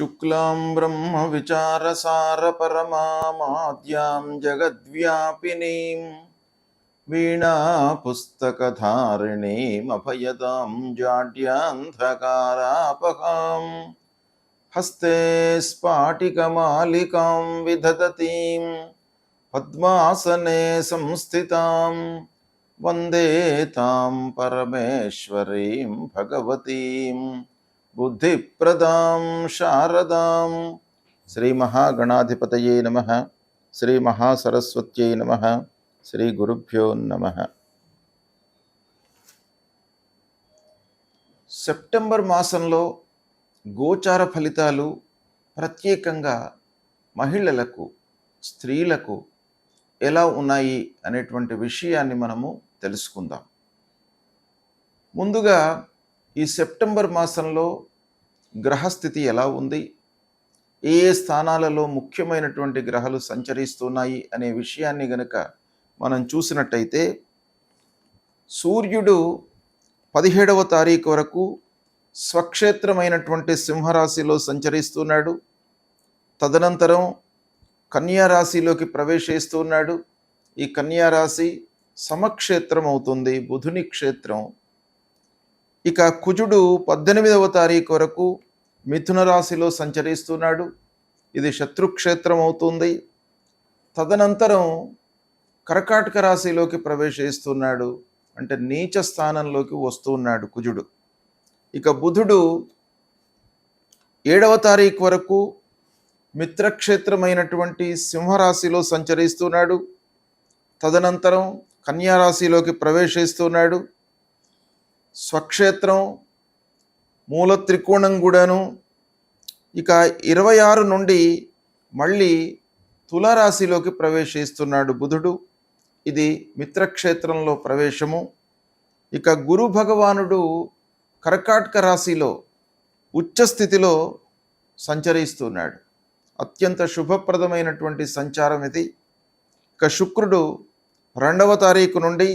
शुक्लां ब्रह्मविचारसारपरमामाद्यां जगद्व्यापिनीं वीणापुस्तकधारिणीमभयदां जाड्यान्धकारापहां हस्ते स्फाटिकमालिकां विदधतीं पद्मासने संस्थितां वन्दे तां परमेश्वरीं भगवतीं बुद्धिप्रदां शारदां। श्री महागणाधिपतये नमः। श्री महासरस्वत्यै नमः। శ్రీ గురుభ్యో నమః. సెప్టెంబర్ మాసంలో గోచార ఫలితాలు ప్రత్యేకంగా మహిళలకు, స్త్రీలకు ఎలా ఉన్నాయి అనేటువంటి విషయాన్ని మనము తెలుసుకుందాం. ముందుగా ఈ సెప్టెంబర్ మాసంలో గ్రహస్థితి ఎలా ఉంది, ఏ స్థానాలలో ముఖ్యమైనటువంటి గ్రహాలు సంచరిస్తున్నాయి అనే విషయాన్ని గనుక మనం చూసినట్టయితే, సూర్యుడు 17వ తారీఖు వరకు స్వక్షేత్రమైనటువంటి సింహరాశిలో సంచరిస్తున్నాడు. తదనంతరం కన్యారాశిలోకి ప్రవేశిస్తున్నాడు. ఈ కన్యారాశి సమక్షేత్రం అవుతుంది, బుధుని క్షేత్రం. ఇక కుజుడు 18వ తారీఖు వరకు మిథున రాశిలో సంచరిస్తున్నాడు. ఇది శత్రుక్షేత్రం అవుతుంది. తదనంతరం కర్కాటక రాశిలోకి ప్రవేశిస్తున్నాడు, అంటే నీచ స్థానంలోకి వస్తున్నాడు కుజుడు. ఇక బుధుడు 7వ తారీఖు వరకు మిత్రక్షేత్రమైనటువంటి సింహరాశిలో సంచరిస్తున్నాడు. తదనంతరం కన్యారాశిలోకి ప్రవేశిస్తున్నాడు. స్వక్షేత్రం మూల త్రికోణం కూడాను. ఇక 26 నుండి మళ్ళీ తులారాశిలోకి ప్రవేశిస్తున్నాడు బుధుడు. ఇది మిత్రక్షేత్రంలో ప్రవేశము. ఇక గురు భగవానుడు కర్కాటక రాశిలో ఉచ్చస్థితిలో సంచరిస్తున్నాడు. అత్యంత శుభప్రదమైనటువంటి సంచారం ఇది. ఇక శుక్రుడు 2వ తారీఖు నుండి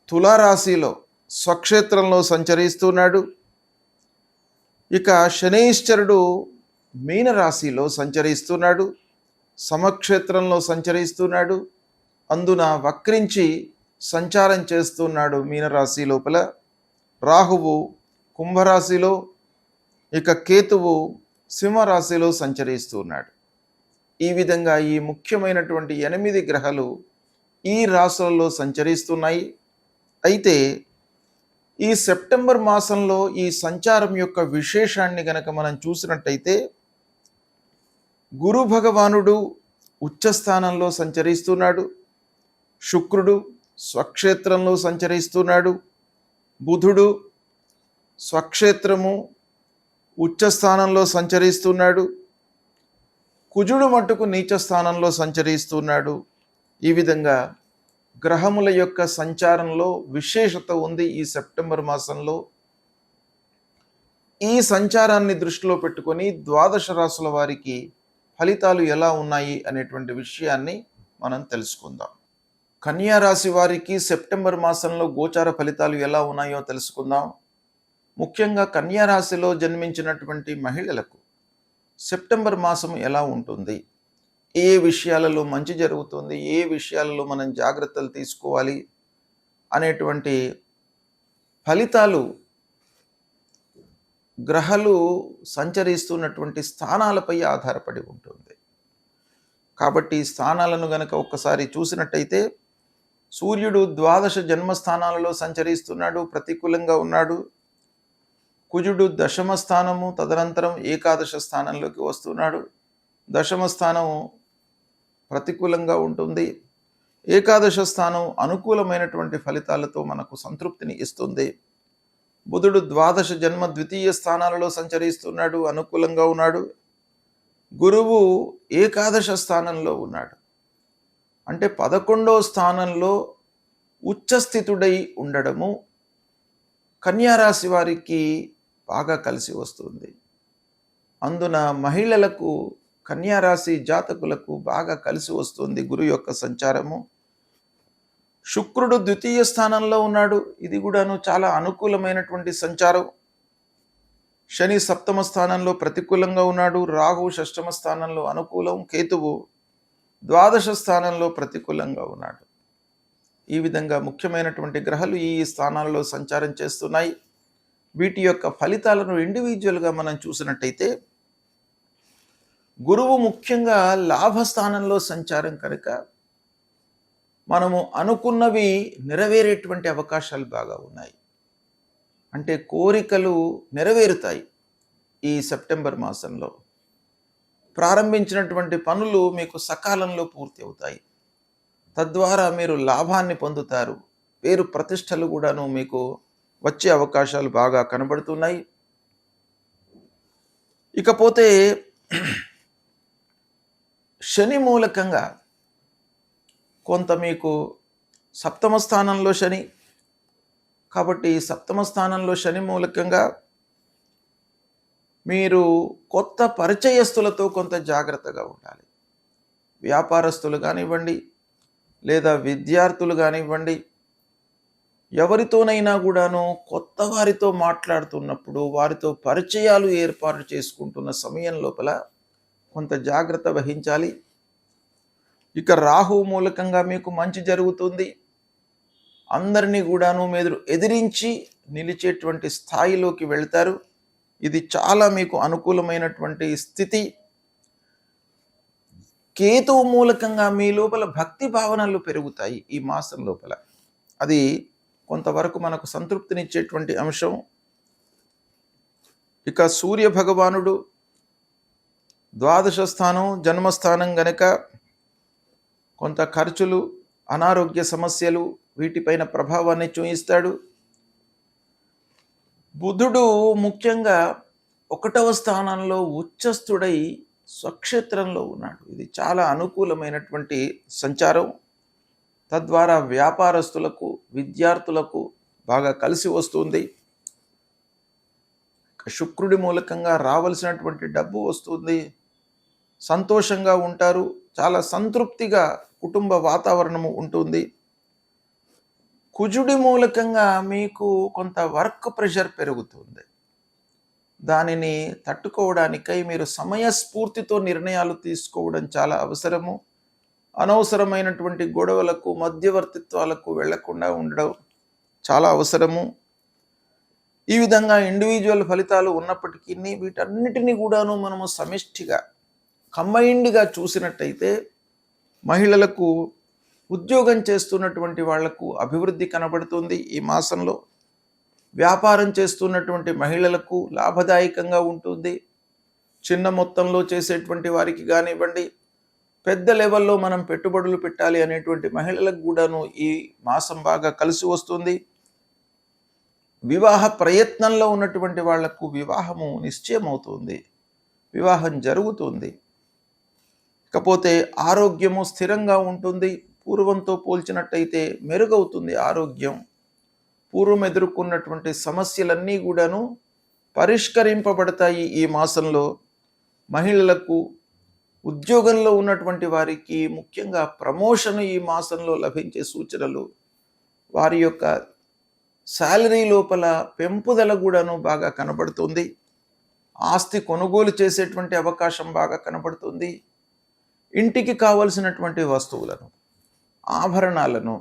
తులారాశిలో స్వక్షేత్రంలో సంచరిస్తున్నాడు. ఇక శనైశ్చరుడు మీనరాశిలో సంచరిస్తున్నాడు, సమక్షేత్రంలో సంచరిస్తున్నాడు. అందున వక్రించి సంచారం చేస్తున్నాడు మీనరాశి లోపల. రాహువు కుంభరాశిలో, ఇక కేతువు సింహరాశిలో సంచరిస్తున్నాడు. ఈ విధంగా ఈ ముఖ్యమైనటువంటి 8 గ్రహాలు ఈ రాశులలో సంచరిస్తున్నాయి. అయితే ఈ సెప్టెంబర్ మాసంలో ఈ సంచారం యొక్క విశేషాన్ని గనక మనం చూసినట్టయితే, గురు భగవానుడు ఉచ్చస్థానంలో సంచరిస్తున్నాడు, శుక్రుడు స్వక్షేత్రంలో సంచరిస్తున్నాడు, బుధుడు స్వక్షేత్రము ఉచ్చస్థానంలో సంచరిస్తున్నాడు, కుజుడు మట్టుకు నీచ స్థానంలో సంచరిస్తున్నాడు. ఈ విధంగా గ్రహముల యొక్క సంచారంలో విశేషత ఉంది ఈ సెప్టెంబర్ మాసంలో. ఈ సంచారాన్ని దృష్టిలో పెట్టుకొని ద్వాదశ రాశుల వారికి ఫలితాలు ఎలా ఉన్నాయి అనేటువంటి విషయాన్ని మనం తెలుసుకుందాం. కన్యా రాశి వారికి సెప్టెంబర్ మాసంలో గోచార ఫలితాలు ఎలా ఉన్నాయో తెలుసుకుందాం. ముఖ్యంగా కన్యా రాశిలో జన్మించినటువంటి మహిళలకు సెప్టెంబర్ మాసం ఎలా ఉంటుంది, ఏ విషయాలలో మంచి జరుగుతుంది, ఏ విషయాలలో మనం జాగ్రత్తలు తీసుకోవాలి అనేటువంటి ఫలితాలు గ్రహాలు సంచరిస్తున్నటువంటి స్థానాలపై ఆధారపడి ఉంటుంది. కాబట్టి స్థానాలను గనక ఒక్కసారి చూసినట్టయితే, సూర్యుడు ద్వాదశ జన్మస్థానాలలో సంచరిస్తున్నాడు, ప్రతికూలంగా ఉన్నాడు. కుజుడు దశమ స్థానము, తదనంతరం ఏకాదశ స్థానంలోకి వస్తున్నాడు. దశమ స్థానము ప్రతికూలంగా ఉంటుంది. ఏకాదశ స్థానం అనుకూలమైనటువంటి ఫలితాలతో మనకు సంతృప్తిని ఇస్తుంది. బుధుడు ద్వాదశ జన్మ ద్వితీయ స్థానాలలో సంచరిస్తున్నాడు, అనుకూలంగా ఉన్నాడు. గురువు ఏకాదశ స్థానంలో ఉన్నాడు, అంటే 11వ స్థానంలో ఉచ్చస్థితుడై ఉండడము కన్యారాశి వారికి బాగా కలిసి వస్తుంది. అందున మహిళలకు, కన్యారాశి జాతకులకు బాగా కలిసి వస్తుంది గురు యొక్క సంచారము. శుక్రుడు ద్వితీయ స్థానంలో ఉన్నాడు, ఇది కూడాను చాలా అనుకూలమైనటువంటి సంచారం. శని సప్తమ స్థానంలో ప్రతికూలంగా ఉన్నాడు. రాహు షష్టమ స్థానంలో అనుకూలం. కేతువు ద్వాదశ స్థానంలో ప్రతికూలంగా ఉన్నాడు. ఈ విధంగా ముఖ్యమైనటువంటి గ్రహాలు ఈ స్థానాలలో సంచారం చేస్తున్నాయి. వీటి యొక్క ఫలితాలను ఇండివిజువల్గా మనం చూసినట్టయితే గురువు ముఖ్యంగా లాభస్థానంలో సంచారం కనుక మనము అనుకున్నవి నెరవేరేటువంటి అవకాశాలు బాగా ఉన్నాయి. అంటే కోరికలు నెరవేరుతాయి. ఈ సెప్టెంబర్ మాసంలో ప్రారంభించినటువంటి పనులు మీకు సకాలంలో పూర్తి అవుతాయి. తద్వారా మీరు లాభాన్ని పొందుతారు. పేరు ప్రతిష్టలు కూడాను మీకు వచ్చే అవకాశాలు బాగా కనబడుతున్నాయి. ఇకపోతే శని మూలకంగా కొంత మీకు సప్తమ స్థానంలో శని, కాబట్టి సప్తమ స్థానంలో శని మూలకంగా మీరు కొత్త పరిచయస్తులతో కొంత జాగ్రత్తగా ఉండాలి. వ్యాపారస్తులు కానివ్వండి, లేదా విద్యార్థులు కానివ్వండి, ఎవరితోనైనా కూడాను కొత్త వారితో మాట్లాడుతున్నప్పుడు వారితో పరిచయాలు ఏర్పాటు చేసుకుంటున్న సమయం లోపల కొంత జాగ్రత్త వహించాలి. ఇక రాహు మూలకంగా మీకు మంచి జరుగుతుంది. అందరినీ కూడాను మీరు ఎదిరించి నిలిచేటువంటి స్థాయిలోకి వెళ్తారు. ఇది చాలా మీకు అనుకూలమైనటువంటి స్థితి. కేతువు మూలకంగా మీ లోపల భక్తి భావనలు పెరుగుతాయి ఈ మాసం లోపల. అది కొంతవరకు మనకు సంతృప్తినిచ్చేటువంటి అంశం. ఇక సూర్య భగవానుడు ద్వాదశ స్థానం జన్మస్థానం గనక కొంత ఖర్చులు, అనారోగ్య సమస్యలు వీటిపైన ప్రభావాన్ని చూపిస్తాడు. బుధుడు ముఖ్యంగా 1వ స్థానంలో ఉచ్చస్థుడై స్వక్షేత్రంలో ఉన్నాడు. ఇది చాలా అనుకూలమైనటువంటి సంచారం. తద్వారా వ్యాపారస్తులకు, విద్యార్థులకు బాగా కలిసి వస్తుంది. శుక్రుడి మూలకంగా రావాల్సినటువంటి డబ్బు వస్తుంది. సంతోషంగా ఉంటారు. చాలా సంతృప్తిగా కుటుంబ వాతావరణము ఉంటుంది. కుజుడి మూలకంగా మీకు కొంత వర్క్ ప్రెషర్ పెరుగుతుంది. దానిని తట్టుకోవడానికై మీరు సమయస్ఫూర్తితో నిర్ణయాలు తీసుకోవడం చాలా అవసరము. అనవసరమైనటువంటి గొడవలకు, మధ్యవర్తిత్వాలకు వెళ్లకుండా ఉండడం చాలా అవసరము. ఈ విధంగా ఇండివిజువల్ ఫలితాలు ఉన్నప్పటికీ వీటన్నిటినీ కూడాను మనము సమిష్టిగా, కంబైన్డ్గా చూసినట్టయితే మహిళలకు, ఉద్యోగం చేస్తున్నటువంటి వాళ్లకు అభివృద్ధి కనబడుతుంది ఈ మాసంలో. వ్యాపారం చేస్తున్నటువంటి మహిళలకు లాభదాయకంగా ఉంటుంది. చిన్న మొత్తంలో చేసేటువంటి వారికి కానివ్వండి, పెద్ద లెవెల్లో మనం పెట్టుబడులు పెట్టాలి అనేటువంటి మహిళలకు కూడాను ఈ మాసం బాగా కలిసి వస్తుంది. వివాహ ప్రయత్నంలో ఉన్నటువంటి వాళ్లకు వివాహము నిశ్చయమవుతుంది, వివాహం జరుగుతుంది. ఇకపోతే ఆరోగ్యము స్థిరంగా ఉంటుంది. పూర్వంతో పోల్చినట్టయితే మెరుగవుతుంది ఆరోగ్యం. పూర్వం ఎదుర్కొన్నటువంటి సమస్యలన్నీ కూడాను పరిష్కరింపబడతాయి ఈ మాసంలో. మహిళలకు, ఉద్యోగంలో ఉన్నటువంటి వారికి ముఖ్యంగా ప్రమోషన్ ఈ మాసంలో లభించే సూచనలు, వారి యొక్క శాలరీ లోపల పెంపుదల కూడాను బాగా కనబడుతుంది. ఆస్తి కొనుగోలు చేసేటువంటి అవకాశం బాగా కనబడుతుంది. ఇంటికి కావలసినటువంటి వస్తువులను, ఆభరణాలను,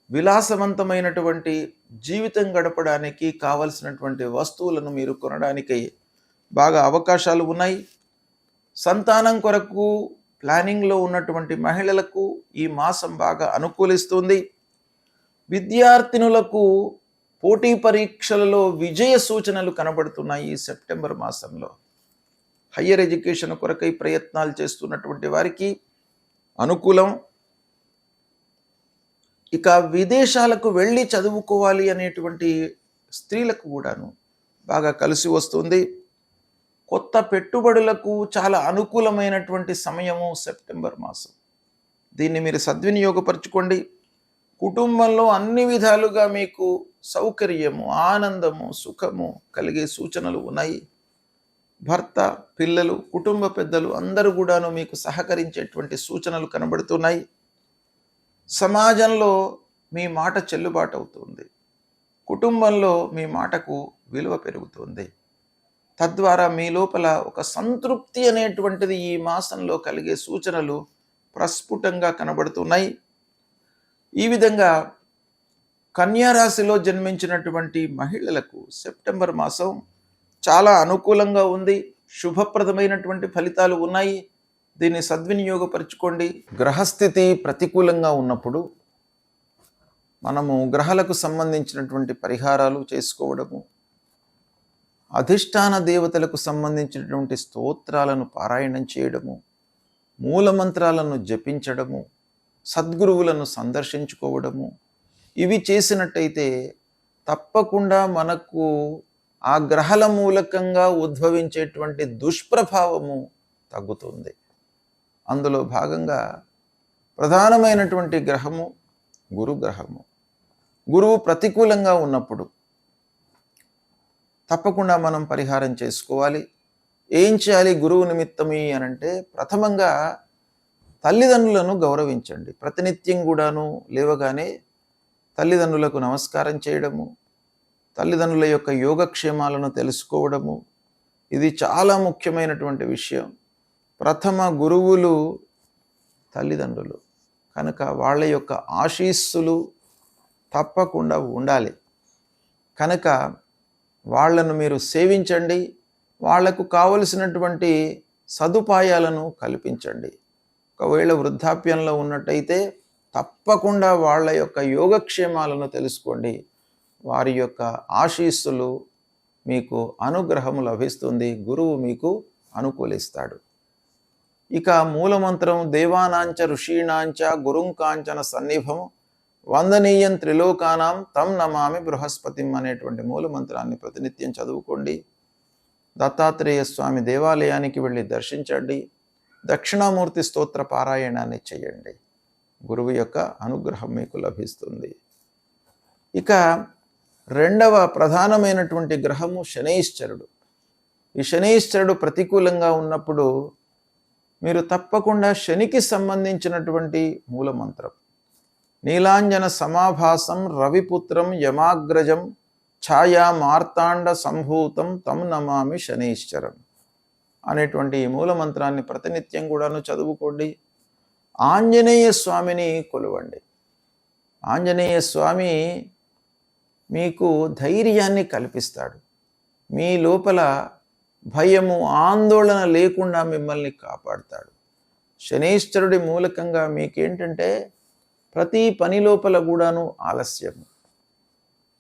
విలాసవంతమైనటువంటి జీవితం గడపడానికి కావలసినటువంటి వస్తువులను మీరు కొనడానికి బాగా అవకాశాలు ఉన్నాయి. సంతానం కొరకు ప్లానింగ్లో ఉన్నటువంటి మహిళలకు ఈ మాసం బాగా అనుకూలిస్తుంది. విద్యార్థినులకు పోటీ పరీక్షలలో విజయ సూచనలు కనబడుతున్నాయి ఈ సెప్టెంబర్ మాసంలో. హయ్యర్ ఎడ్యుకేషన్ కొరకై ప్రయత్నాలు చేస్తున్నటువంటి వారికి అనుకూలం. ఇక విదేశాలకు వెళ్ళి చదువుకోవాలి అనేటువంటి స్త్రీలకు కూడాను బాగా కలిసి వస్తుంది. కొత్త పెట్టుబడులకు చాలా అనుకూలమైనటువంటి సమయము సెప్టెంబర్ మాసం. దీన్ని మీరు సద్వినియోగపరచుకోండి. కుటుంబంలో అన్ని విధాలుగా మీకు సౌకర్యము, ఆనందము, సుఖము కలిగే సూచనలు ఉన్నాయి. భర్త, పిల్లలు, కుటుంబ పెద్దలు అందరూ కూడాను మీకు సహకరించేటువంటి సూచనలు కనబడుతున్నాయి. సమాజంలో మీ మాట చెల్లుబాటు అవుతుంది. కుటుంబంలో మీ మాటకు విలువ పెరుగుతుంది. తద్వారా మీ లోపల ఒక సంతృప్తి అనేటువంటిది ఈ మాసంలో కలిగే సూచనలు ప్రస్ఫుటంగా కనబడుతున్నాయి. ఈ విధంగా కన్యా రాశిలో జన్మించినటువంటి మహిళలకు సెప్టెంబర్ మాసం చాలా అనుకూలంగా ఉంది. శుభప్రదమైనటువంటి ఫలితాలు ఉన్నాయి. దీన్ని సద్వినియోగపరచుకోండి. గ్రహస్థితి ప్రతికూలంగా ఉన్నప్పుడు మనము గ్రహాలకు సంబంధించినటువంటి పరిహారాలు చేసుకోవడము, అధిష్టాన దేవతలకు సంబంధించినటువంటి స్తోత్రాలను పారాయణం చేయడము, మూలమంత్రాలను జపించడము, సద్గురువులను సందర్శించుకోవడము, ఇవి చేసినట్టయితే తప్పకుండా మనకు ఆ గ్రహాల మూలకంగా ఉద్భవించేటువంటి దుష్ప్రభావము తగ్గుతుంది. అందులో భాగంగా ప్రధానమైనటువంటి గ్రహము గురు గ్రహము. గురువు ప్రతికూలంగా ఉన్నప్పుడు తప్పకుండా మనం పరిహారం చేసుకోవాలి. ఏం చేయాలి గురువు నిమిత్తమి అనంటే, ప్రథమంగా తల్లిదండ్రులను గౌరవించండి. ప్రతినిత్యం కూడాను లేవగానే తల్లిదండ్రులకు నమస్కారం చేయడము, తల్లిదండ్రుల యొక్క యోగక్షేమాలను తెలుసుకోవడము, ఇది చాలా ముఖ్యమైనటువంటి విషయం. ప్రథమ గురువులు తల్లిదండ్రులు కనుక వాళ్ళ యొక్క ఆశీస్సులు తప్పకుండా ఉండాలి. కనుక వాళ్లను మీరు సేవించండి, వాళ్లకు కావలసినటువంటి సదుపాయాలను కల్పించండి. ఒకవేళ వృద్ధాప్యంలో ఉన్నట్టయితే తప్పకుండా వాళ్ళ యొక్క యోగక్షేమాలను తెలుసుకోండి. వారి యొక్క ఆశీస్సులు మీకు అనుగ్రహము లభిస్తుంది. గురువు మీకు అనుకూలిస్తాడు. ఇక మూలమంత్రం దేవానాంచ ఋషీణాంచ గురుంకాంచన సన్నిభం వందనీయం త్రిలోకానాం తం నమామి బృహస్పతిం అనేటువంటి మూలమంత్రాన్ని ప్రతినిత్యం చదువుకోండి. దత్తాత్రేయ స్వామి దేవాలయానికి వెళ్ళి దర్శించండి. దక్షిణామూర్తి స్తోత్ర పారాయణాన్ని చేయండి. గురువు యొక్క అనుగ్రహం మీకు లభిస్తుంది. ఇక రెండవ ప్రధానమైనటువంటి గ్రహము శనైశ్చరుడు. ఈ శనైశ్చరుడు ప్రతికూలంగా ఉన్నప్పుడు మీరు తప్పకుండా శనికి సంబంధించినటువంటి మూలమంత్రం నీలాంజన సమాభాసం రవిపుత్రం యమాగ్రజం ఛాయా మార్తాండ సంభూతం తం నమామి శనైశ్చరం అనేటువంటి ఈ మూలమంత్రాన్ని ప్రతినిత్యం కూడాను చదువుకోండి. ఆంజనేయ స్వామిని కొలవండి. ఆంజనేయ స్వామి మీకు ధైర్యాన్ని కల్పిస్తాడు. మీ లోపల భయము ఆందోళన లేకుండా మిమ్మల్ని కాపాడుతాడు. శనైశ్చరుడి మూలకంగా మీకేంటంటే ప్రతి పని లోపల కూడాను ఆలస్యము,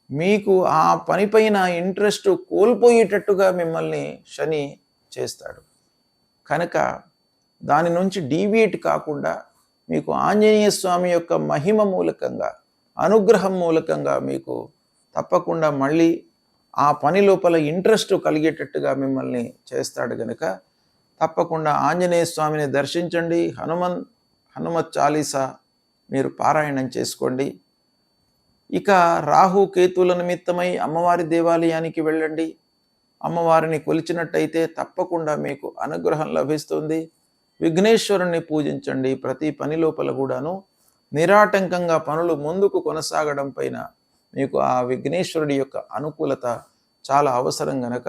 మీకు ఆ పనిపైన ఇంట్రెస్ట్ కోల్పోయేటట్టుగా మిమ్మల్ని శని చేస్తాడు. కనుక దాని నుంచి డీవియేట్ కాకుండా మీకు ఆంజనేయ స్వామి యొక్క మహిమ మూలకంగా, అనుగ్రహం మూలకంగా మీకు తప్పకుండా మళ్ళీ ఆ పని లోపల ఇంట్రెస్ట్ కలిగేటట్టుగా మిమ్మల్ని చేస్తాడు. కనుక తప్పకుండా ఆంజనేయ స్వామిని దర్శించండి. హనుమత్ చాలీసా మీరు పారాయణం చేసుకోండి. ఇక రాహు కేతుల నిమిత్తమై అమ్మవారి దేవాలయానికి వెళ్ళండి. అమ్మవారిని కొలిచినట్టయితే తప్పకుండా మీకు అనుగ్రహం లభిస్తుంది. విఘ్నేశ్వరుణ్ణి పూజించండి. ప్రతి పని లోపల కూడాను నిరాటంకంగా పనులు ముందుకు కొనసాగడం పైన మీకు ఆ విఘ్నేశ్వరుడి యొక్క అనుకూలత చాలా అవసరం గనక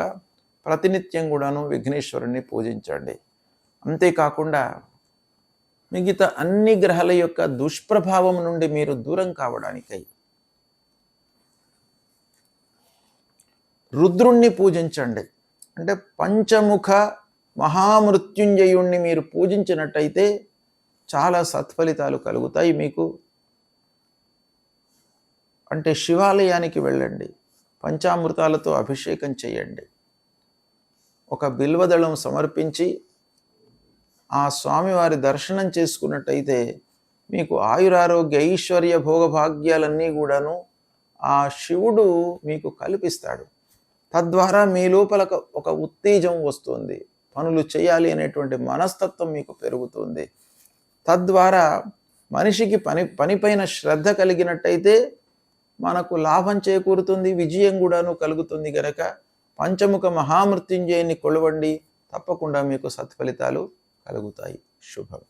ప్రతినిత్యం కూడాను విఘ్నేశ్వరుణ్ణి పూజించండి. అంతేకాకుండా మిగతా అన్ని గ్రహాల యొక్క దుష్ప్రభావం నుండి మీరు దూరం కావడానికై రుద్రుణ్ణి పూజించండి. అంటే పంచముఖ మహామృత్యుంజయుణ్ణి మీరు పూజించినట్టయితే చాలా సత్ఫలితాలు కలుగుతాయి మీకు. అంటే శివాలయానికి వెళ్ళండి, పంచామృతాలతో అభిషేకం చేయండి, ఒక బిల్వదళం సమర్పించి ఆ స్వామివారి దర్శనం చేసుకున్నట్టయితే మీకు ఆయురారోగ్య ఐశ్వర్య భోగభాగ్యాలన్నీ కూడాను ఆ శివుడు మీకు కల్పిస్తాడు. తద్వారా మీ లోపల ఒక ఉత్తేజం వస్తుంది, పనులు చేయాలి అనేటువంటి మనస్తత్వం మీకు పెరుగుతుంది. తద్వారా మనిషికి పనిపైన శ్రద్ధ కలిగినట్టయితే మనకు లాభం చేకూరుతుంది, విజయం కూడాను కలుగుతుంది. గనక పంచముఖ మహామృత్యుంజయుని కొలవండి, తప్పకుండా మీకు సత్ఫలితాలు కలుగుతాయి. శుభం.